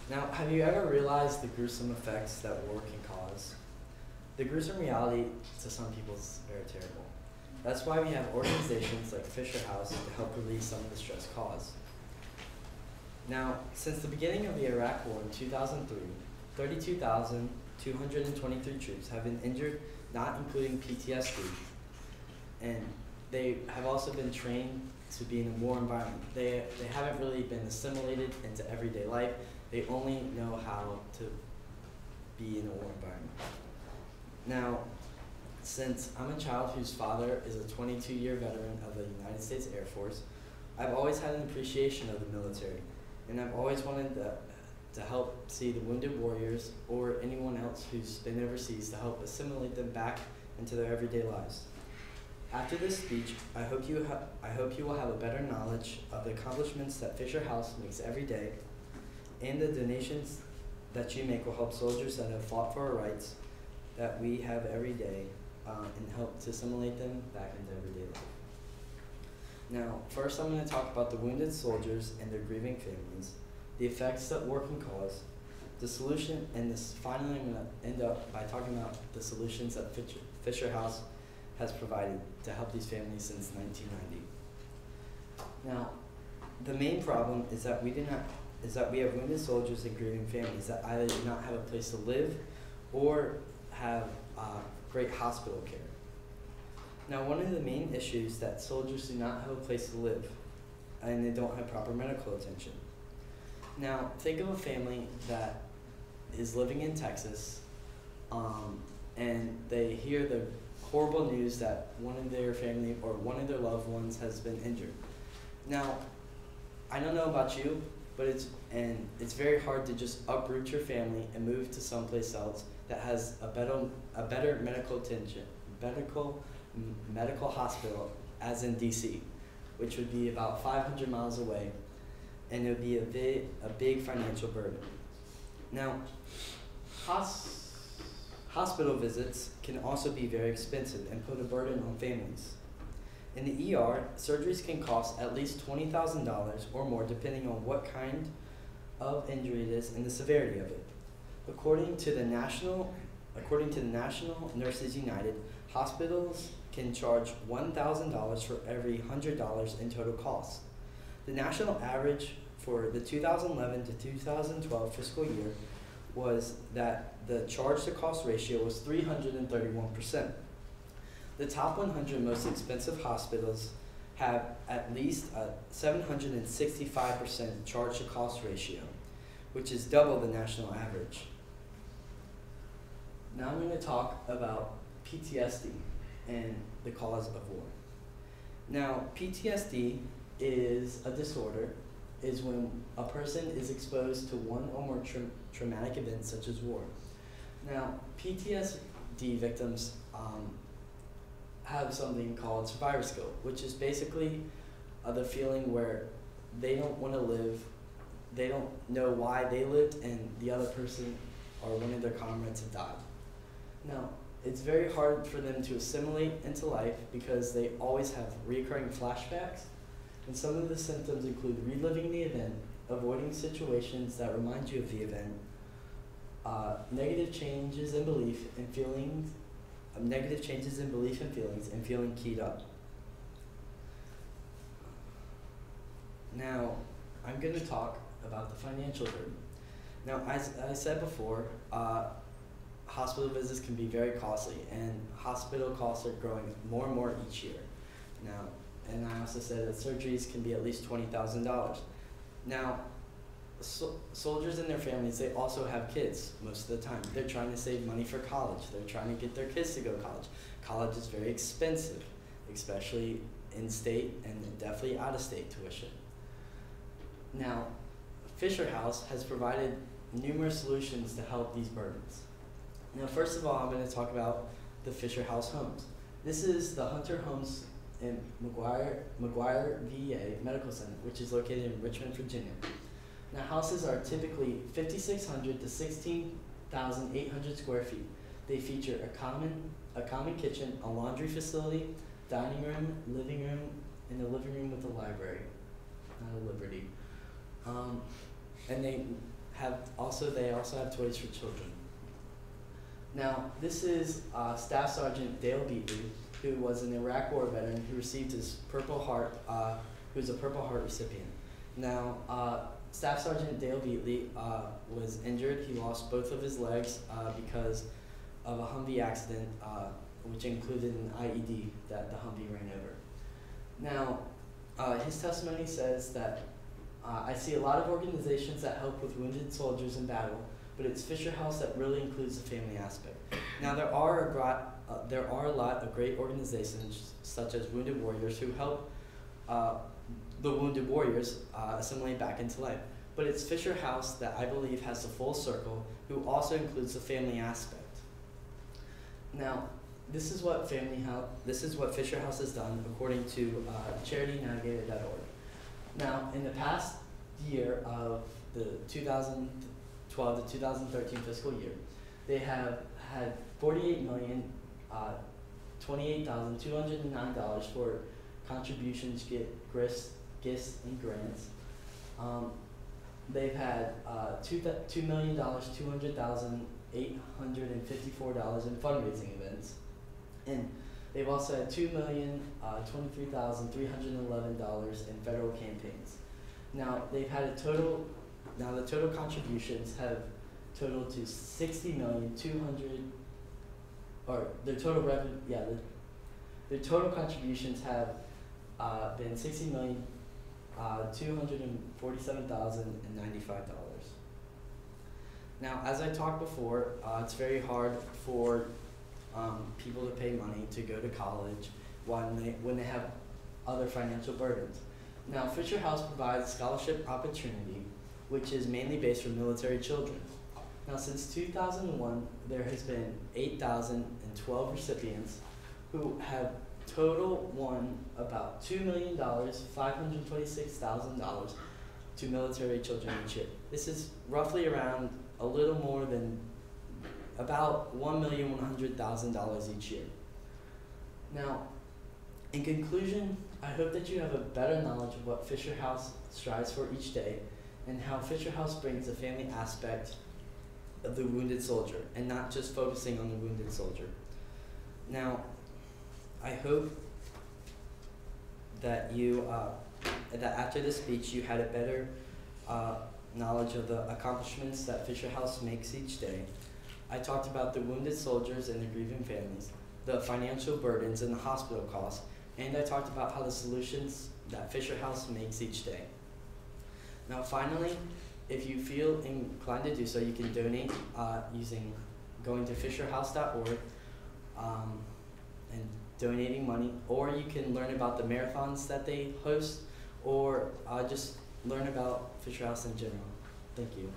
Now, have you ever realized the gruesome effects that war can cause? The gruesome reality to some people is very terrible. That's why we have organizations like Fisher House to help relieve some of the stress caused. Now, since the beginning of the Iraq War in 2003, 32,223 troops have been injured, not including PTSD, and they have also been trained to be in a war environment. They haven't really been assimilated into everyday life. They only know how to be in a war environment. Now, since I'm a child whose father is a 22-year veteran of the United States Air Force, I've always had an appreciation of the military, and I've always wanted to help see the wounded warriors or anyone else who's been overseas to help assimilate them back into their everyday lives. After this speech, I hope you will have a better knowledge of the accomplishments that Fisher House makes every day, and the donations that you make will help soldiers that have fought for our rights that we have every day, and help to assimilate them back into everyday life. Now, first I'm going to talk about the wounded soldiers and their grieving families, the effects that war can cause, the solution, and finally I'm going to end up by talking about the solutions that Fisher House has provided to help these families since 1990. Now, the main problem is that we have wounded soldiers and grieving families that either do not have a place to live or have great hospital care. Now, one of the main issues that soldiers do not have a place to live, and they don't have proper medical attention. Now, think of a family that is living in Texas, and they hear the horrible news that one of their family or one of their loved ones has been injured. Now, I don't know about you, but it's very hard to just uproot your family and move to someplace else that has a better medical attention, medical hospital, as in DC, which would be about 500 miles away, and it would be a big financial burden. Now, hospital visits can also be very expensive and put a burden on families. In the ER, surgeries can cost at least $20,000 or more depending on what kind of injury it is and the severity of it. According to the National Nurses United, hospitals can charge $1,000 for every $100 in total costs. The national average for the 2011 to 2012 fiscal year was that the charge-to-cost ratio was 331%. The top 100 most expensive hospitals have at least a 765% charge-to-cost ratio, which is double the national average. Now I'm going to talk about PTSD and the cause of war. Now, PTSD is a disorder, is when a person is exposed to one or more traumatic events such as war. Now, PTSD victims have something called survivor's guilt, which is basically the feeling where they don't want to live, they don't know why they lived, and the other person or one of their comrades have died. Now, it's very hard for them to assimilate into life because they always have recurring flashbacks, and some of the symptoms include reliving the event, avoiding situations that remind you of the event, negative changes in belief and feelings, and feeling keyed up. Now, I'm going to talk about the financial burden. Now, as I said before, hospital visits can be very costly, and hospital costs are growing more and more each year. Now, and I also said that surgeries can be at least $20,000. Now, soldiers and their families, they also have kids most of the time. They're trying to save money for college. They're trying to get their kids to go to college. College is very expensive, especially in-state and definitely out-of-state tuition. Now, Fisher House has provided numerous solutions to help these burdens. Now, first of all, I'm going to talk about the Fisher House homes. This is the Hunter Homes in McGuire VA Medical Center, which is located in Richmond, Virginia. Now, houses are typically 5,600 to 16,800 square feet. They feature a common kitchen, a laundry facility, dining room, living room, and a living room with a library, not a Liberty. and they also have toys for children. Now, this is Staff Sergeant Dale Beatley, who was an Iraq War veteran who received his Purple Heart, who's a Purple Heart recipient. Now, Staff Sergeant Dale Beatley was injured. He lost both of his legs because of a Humvee accident, which included an IED that the Humvee ran over. Now, his testimony says that I see a lot of organizations that help with wounded soldiers in battle, but it's Fisher House that really includes the family aspect. Now, there are a lot of great organizations such as Wounded Warriors who help the wounded warriors assimilate back into life. But it's Fisher House that I believe has the full circle, who also includes the family aspect. Now, this is what Fisher House has done according to CharityNavigator.org. Now, in the past year of the 2012 to 2013 fiscal year, they have had $48,028,209 for contributions, gifts, and grants. They've had $2,200,854 in fundraising events, and they've also had $2,023,311 in federal campaigns. Now they've had the total contributions have totaled to their total contributions have been $60,247,095. Now, as I talked before, it's very hard for people to pay money to go to college when they have other financial burdens. Now, Fisher House provides scholarship opportunity, which is mainly based for military children. Now, since 2001, there has been 8,012 recipients who have total won about $2,526,000 to military children each year. This is roughly around a little more than about $1,100,000 each year. Now, in conclusion, I hope that you have a better knowledge of what Fisher House strives for each day and how Fisher House brings the family aspect of the wounded soldier and not just focusing on the wounded soldier. Now, I hope that that after this speech you had a better knowledge of the accomplishments that Fisher House makes each day. I talked about the wounded soldiers and the grieving families, the financial burdens and the hospital costs, and I talked about how the solutions that Fisher House makes each day. Now finally, if you feel inclined to do so, you can donate going to fisherhouse.org and donating money, or you can learn about the marathons that they host, or just learn about Fisher House in general. Thank you.